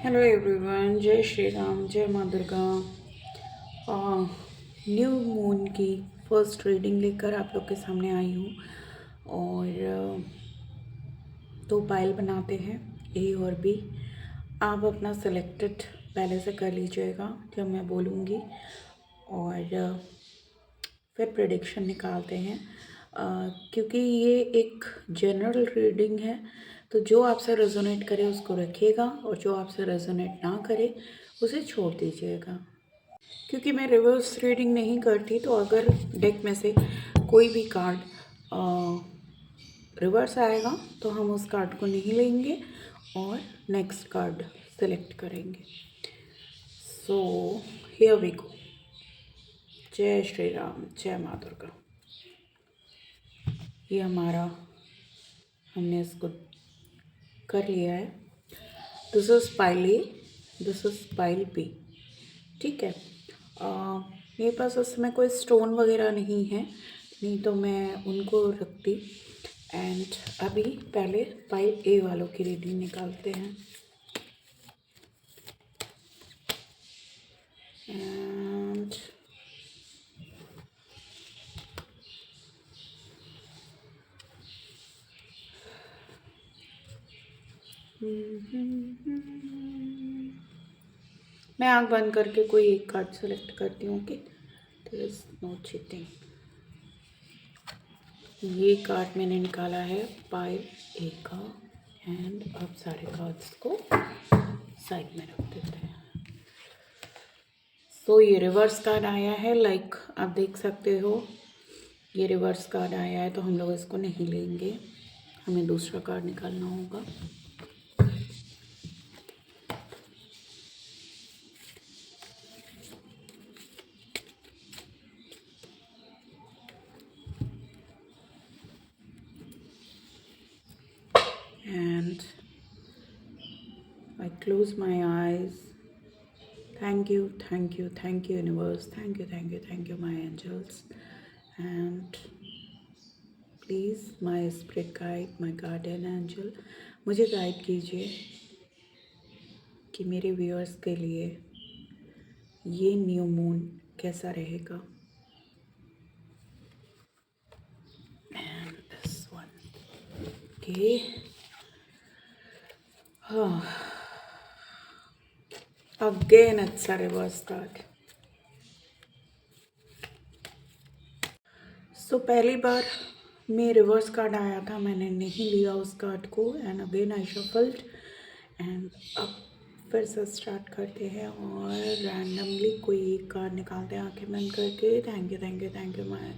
Hello everyone, जय श्री राम, जय माँ दुर्गा। न्यू मून की फर्स्ट रीडिंग लेकर आप लोग के सामने आई हूँ। और दो पायल बनाते हैं, ए और बी। आप अपना सेलेक्टेड पहले से कर लीजिएगा जब मैं बोलूँगी, और फिर प्रेडिक्शन निकालते हैं। क्योंकि ये एक जनरल रीडिंग है, तो जो आपसे रेजोनेट करे उसको रखिएगा, और जो आपसे रेजोनेट ना करे उसे छोड़ दीजिएगा। क्योंकि मैं रिवर्स रीडिंग नहीं करती, तो अगर डेक में से कोई भी कार्ड रिवर्स आएगा तो हम उस कार्ड को नहीं लेंगे और नेक्स्ट कार्ड सेलेक्ट करेंगे। So here we go. जय श्री राम, जय माँ दुर्गा। ये हमारा, हमने इसको कर लिया है। This is pile A, this is pile B. ठीक है। मेरे पास उसमें कोई स्टोन वगैरह नहीं है, नहीं तो मैं उनको रखती। एंड अभी पहले पाइल ए वालों की रीडिंग निकालते हैं। एंड मैं आँख बंद करके कोई एक कार्ड सेलेक्ट करती हूँ कि देयर इज नो चीटिंग। ये कार्ड मैंने निकाला है पाइल ए का। एंड अब सारे कार्ड्स को साइड में रख देते हैं। तो ये रिवर्स कार्ड आया है, लाइक आप देख सकते हो, ये रिवर्स कार्ड आया है, तो हम लोग इसको नहीं लेंगे, हमें दूसरा कार्ड निकालना होगा। And I close my eyes. Thank you, thank you, thank you universe, thank you, thank you, thank you my angels, and please my spirit guide, my guardian angel, मुझे गाइड कीजिए कि मेरे व्यूअर्स के लिए ये new moon कैसा रहेगा। And this one, okay. Again it's a reverse card. सो पहली बार में रिवर्स कार्ड आया था, मैंने नहीं लिया उस कार्ड को। And again I shuffled. And अब फिर से स्टार्ट करते हैं और रैंडमली कोई एक कार्ड निकालते हैं आंखें बंद करके। Thank you, thank you, thank you my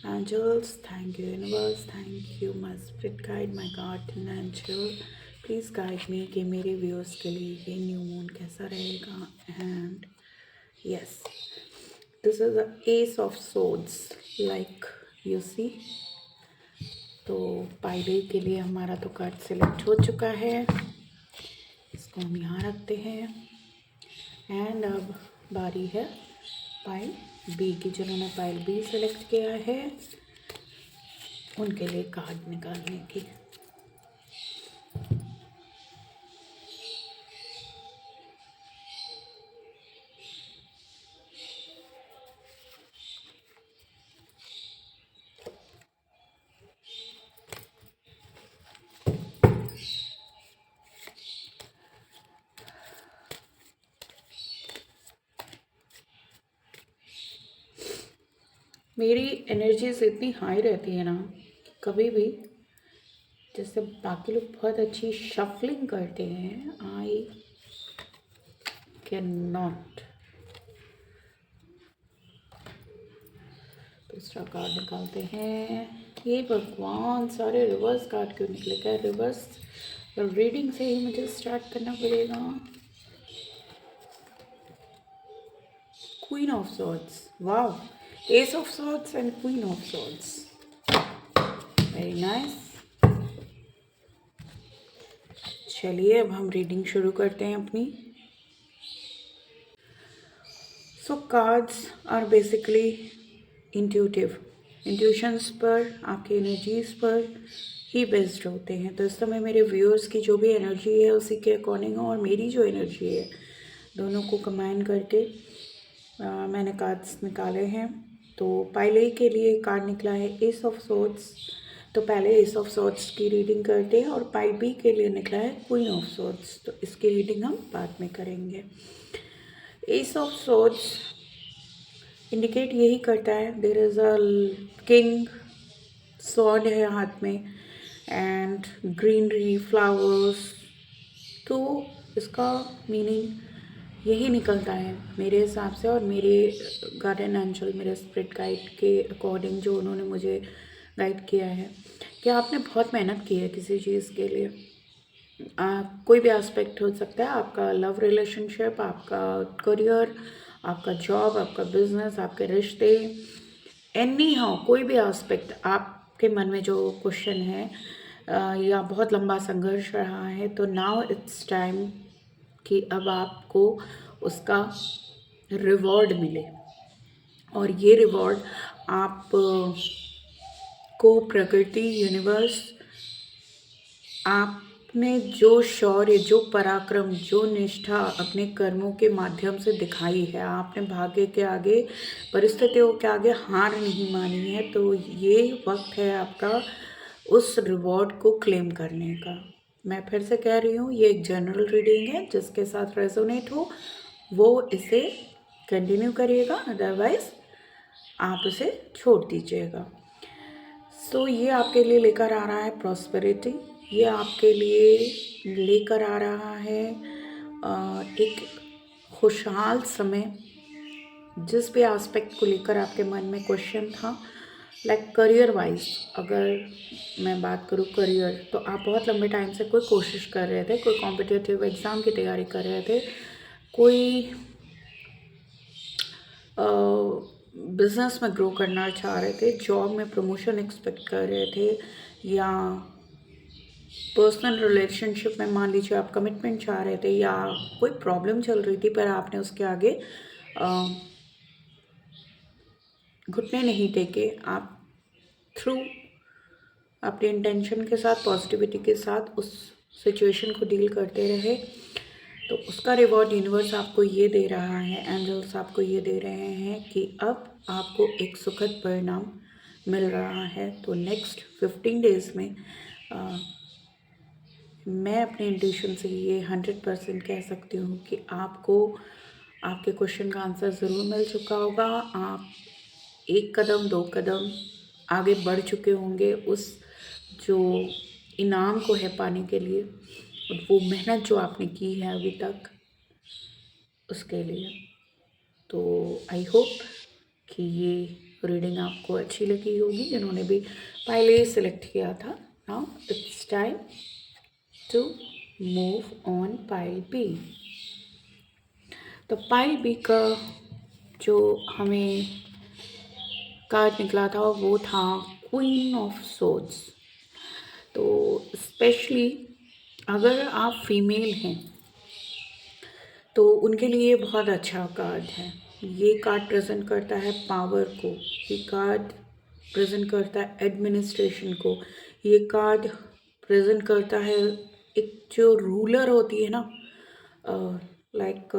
angels, thank you universe, thank you my spirit guide, my guardian angel. Please guide me कि मेरे व्यूअर्स के लिए ये न्यू मून कैसा रहेगा। And yes, this is a ace of swords, like you see. तो pile के लिए हमारा तो कार्ड सेलेक्ट हो चुका है, इसको हम यहाँ रखते हैं। एंड अब बारी है पाइल बी की। जिन्होंने पाइल बी सेलेक्ट किया है उनके लिए कार्ड निकालने की। मेरी एनर्जीज इतनी हाई रहती है ना, कभी भी जैसे बाकी लोग बहुत अच्छी शफलिंग करते हैं, आई कैन नॉट। दूसरा कार्ड निकालते हैं। ये भगवान, सारे रिवर्स कार्ड क्यों निकले? क्या रिवर्स रीडिंग से ही मुझे स्टार्ट करना पड़ेगा? Queen of swords, wow, ace of swords and queen of swords, very nice. चलिए अब हम रीडिंग शुरू करते हैं अपनी। So cards are basically intuitive, intuitions पर, आपके एनर्जीज पर ही बेस्ड होते हैं। तो इस समय मेरे व्यूअर्स की जो भी एनर्जी है उसी के अकॉर्डिंग और मेरी जो एनर्जी है दोनों को कंबाइन करके मैंने कार्ड्स निकाले हैं। तो पहले के लिए कार्ड निकला है एस ऑफ सोर्ड्स। तो पहले एस ऑफ सोर्ड्स की रीडिंग करते हैं और पाइल बी के लिए निकला है क्वीन ऑफ सोर्ड्स। तो इसकी रीडिंग हम बाद में करेंगे। एस ऑफ सोर्ड्स इंडिकेट यही करता है there is a king sword है हाथ में एंड ग्रीनरी फ्लावर्स। तो इसका मीनिंग यही निकलता है मेरे हिसाब से और मेरे गार्डन एंजल मेरे स्पिरिट गाइड के अकॉर्डिंग जो उन्होंने मुझे गाइड किया है कि आपने बहुत मेहनत की है किसी चीज़ के लिए। कोई भी एस्पेक्ट हो सकता है, आपका लव रिलेशनशिप, आपका करियर, आपका जॉब, आपका बिजनेस, आपके रिश्ते, एनी हाउ कोई भी एस्पेक्ट आपके मन में जो क्वेश्चन है या बहुत लंबा संघर्ष रहा है, तो नाउ इट्स टाइम कि अब आपको उसका रिवॉर्ड मिले। और ये रिवॉर्ड आप को प्रकृति, यूनिवर्स, आपने जो शौर्य, जो पराक्रम, जो निष्ठा अपने कर्मों के माध्यम से दिखाई है, आपने भाग्य के आगे, परिस्थितियों के आगे हार नहीं मानी है, तो ये वक्त है आपका उस रिवॉर्ड को क्लेम करने का। मैं फिर से कह रही हूँ, ये एक जनरल रीडिंग है, जिसके साथ रेजोनेट हो वो इसे कंटिन्यू करिएगा, अदरवाइज आप इसे छोड़ दीजिएगा। सो ये आपके लिए लेकर आ रहा है प्रॉस्पेरिटी, ये आपके लिए लेकर आ रहा है एक खुशहाल समय। जिस भी एस्पेक्ट को लेकर आपके मन में क्वेश्चन था, लाइक करियर वाइज अगर मैं बात करूँ करियर, तो आप बहुत लंबे टाइम से कोई कोशिश कर रहे थे, कोई कॉम्पिटिटिव एग्ज़ाम की तैयारी कर रहे थे, कोई बिज़नेस में ग्रो करना चाह रहे थे, जॉब में प्रमोशन एक्सपेक्ट कर रहे थे, या पर्सनल रिलेशनशिप में मान लीजिए आप कमिटमेंट चाह रहे थे, या कोई प्रॉब्लम चल रही थी पर आपने उसके आगे घुटने नहीं टेके, आप थ्रू अपने इंटेंशन के साथ, पॉजिटिविटी के साथ उस सिचुएशन को डील करते रहे, तो उसका रिवॉर्ड यूनिवर्स आपको ये दे रहा है, एंजल्स आपको ये दे रहे हैं कि अब आपको एक सुखद परिणाम मिल रहा है। तो नेक्स्ट 15 डेज़ में मैं अपने इंट्यूशन से ये 100% कह सकती हूँ कि आपको आपके क्वेश्चन का आंसर ज़रूर मिल चुका होगा। आप एक कदम, 2 कदम आगे बढ़ चुके होंगे उस जो इनाम को है पाने के लिए, वो मेहनत जो आपने की है अभी तक उसके लिए। तो आई होप कि ये रीडिंग आपको अच्छी लगी होगी, जिन्होंने भी पहले सेलेक्ट किया था। Now it's time to move on pile B. तो पाइल बी का जो हमें कार्ड निकला था वो था क्वीन ऑफ सोर्ड्स। तो स्पेशली अगर आप फीमेल हैं तो उनके लिए बहुत अच्छा कार्ड है। ये कार्ड प्रेजेंट करता है पावर को, ये कार्ड प्रेजेंट करता है एडमिनिस्ट्रेशन को, ये कार्ड प्रेजेंट करता है एक जो रूलर होती है ना, लाइक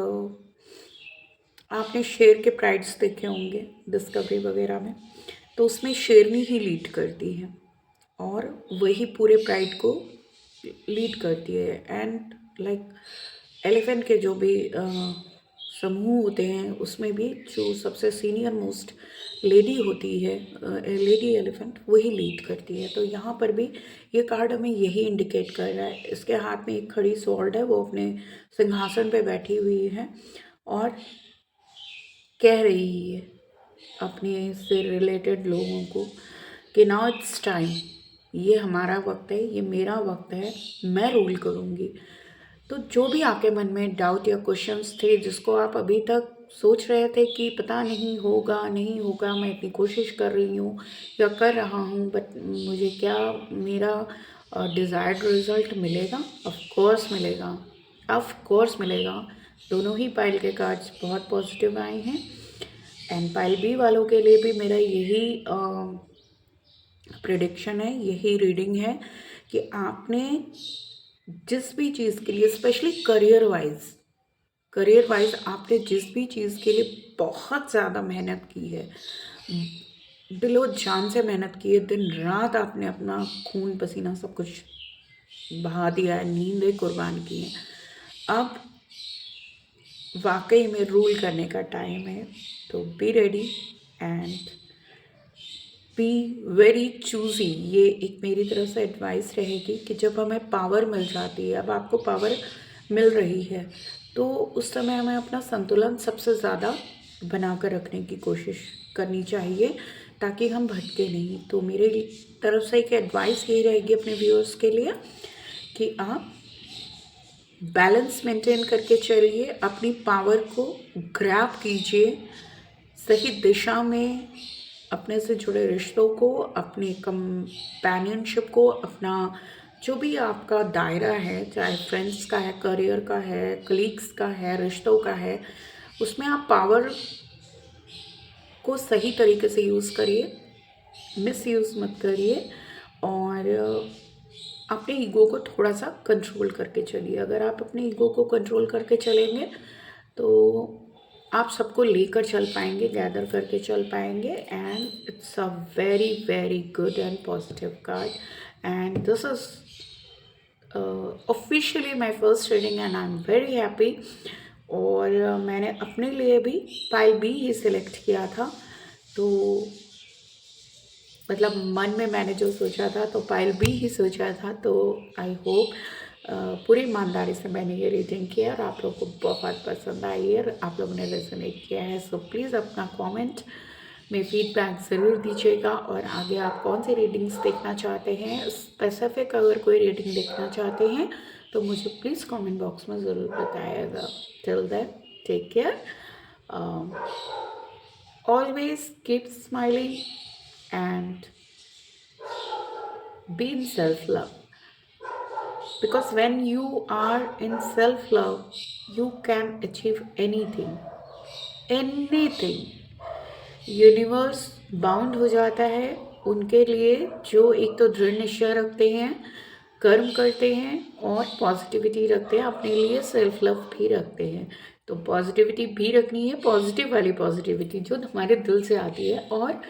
आपने शेर के प्राइड्स देखे होंगे डिस्कवरी वगैरह में, तो उसमें शेरनी ही लीड करती है और वही पूरे प्राइड को लीड करती है। एंड लाइक एलिफेंट के जो भी समूह होते हैं उसमें भी जो सबसे सीनियर मोस्ट लेडी होती है, लेडी एलिफेंट, वही लीड करती है। तो यहाँ पर भी ये कार्ड हमें यही इंडिकेट कर रहा है। इसके हाथ में एक खड़ी स्वॉर्ड है, वो अपने सिंहासन पे बैठी हुई है और कह रही है अपने से रिलेटेड लोगों को कि नाउ इट्स टाइम, ये हमारा वक्त है, ये मेरा वक्त है, मैं रूल करूँगी। तो जो भी आपके मन में डाउट या क्वेश्चंस थे, जिसको आप अभी तक सोच रहे थे कि पता नहीं होगा नहीं होगा, मैं इतनी कोशिश कर रही हूँ या कर रहा हूँ, बट मुझे क्या मेरा डिज़ायर्ड रिज़ल्ट मिलेगा? ऑफ कोर्स मिलेगा, ऑफ कोर्स मिलेगा। दोनों ही पाइल के कार्ड्स बहुत पॉजिटिव आए हैं। एंड पाइल बी वालों के लिए भी मेरा यही प्रेडिक्शन है, यही रीडिंग है कि आपने जिस भी चीज़ के लिए, स्पेशली करियर वाइज आपने जिस भी चीज़ के लिए बहुत ज़्यादा मेहनत की है, दिलो जान से मेहनत की है, दिन रात आपने अपना खून पसीना सब कुछ बहा दिया है, नींदें कुर्बान की हैं, अब वाकई में रूल करने का टाइम है। तो be ready and be very choosy. ये एक मेरी तरफ से एडवाइस रहेगी कि जब हमें पावर मिल जाती है, अब आपको पावर मिल रही है, तो उस समय हमें अपना संतुलन सबसे ज़्यादा बना कर रखने की कोशिश करनी चाहिए ताकि हम भटके नहीं। तो मेरे तरफ से एक एडवाइस यही रहेगी अपने व्यूअर्स के लिए कि आप बैलेंस मेंटेन करके चलिए, अपनी पावर को ग्रैब कीजिए, सही दिशा में अपने से जुड़े रिश्तों को, अपनी कंपेनियनशिप को, अपना जो भी आपका दायरा है, चाहे फ्रेंड्स का है, करियर का है, कलीग्स का है, रिश्तों का है, उसमें आप पावर को सही तरीके से यूज़ करिए, मिसयूज़ मत करिए और अपने ईगो को थोड़ा सा कंट्रोल करके चलिए। अगर आप अपने ईगो को कंट्रोल करके चलेंगे तो आप सबको लेकर चल पाएंगे, गैदर करके चल पाएंगे and it's a very very good and positive card and this is officially my first reading and I am very happy. और मैंने अपने लिए भी पाइल बी ही सिलेक्ट किया था, तो मतलब मन में मैंने जो सोचा था तो पाइल बी ही सोचा था। तो आई होप पूरी ईमानदारी से मैंने ये रीडिंग किया और आप लोगों को बहुत पसंद आई है, आप लोगों ने रेजोनेट किया है। सो प्लीज़ अपना कमेंट में फीडबैक ज़रूर दीजिएगा और आगे आप कौन सी रीडिंग्स देखना चाहते हैं, स्पेसिफिक अगर कोई रीडिंग देखना चाहते हैं तो मुझे प्लीज़ कमेंट बॉक्स में ज़रूर बताइएगा। Till then take care, always keep smiling and be in self-love, because when you are in self-love you can achieve anything, universe bound हो जाता है उनके लिए जो एक तो दृढ़ निश्चय रखते हैं, कर्म करते हैं और पॉजिटिविटी रखते हैं, अपने लिए सेल्फ लव भी रखते हैं। तो पॉजिटिविटी भी रखनी है, पॉजिटिव वाली पॉजिटिविटी जो हमारे दिल से आती है, और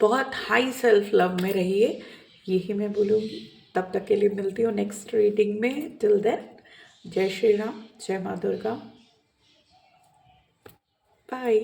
बहुत हाई सेल्फ लव में रहिए, यही मैं बोलूँगी। तब तक के लिए मिलती हूँ नेक्स्ट रीडिंग में। टिल देन जय श्री राम, जय माँ दुर्गा, बाय।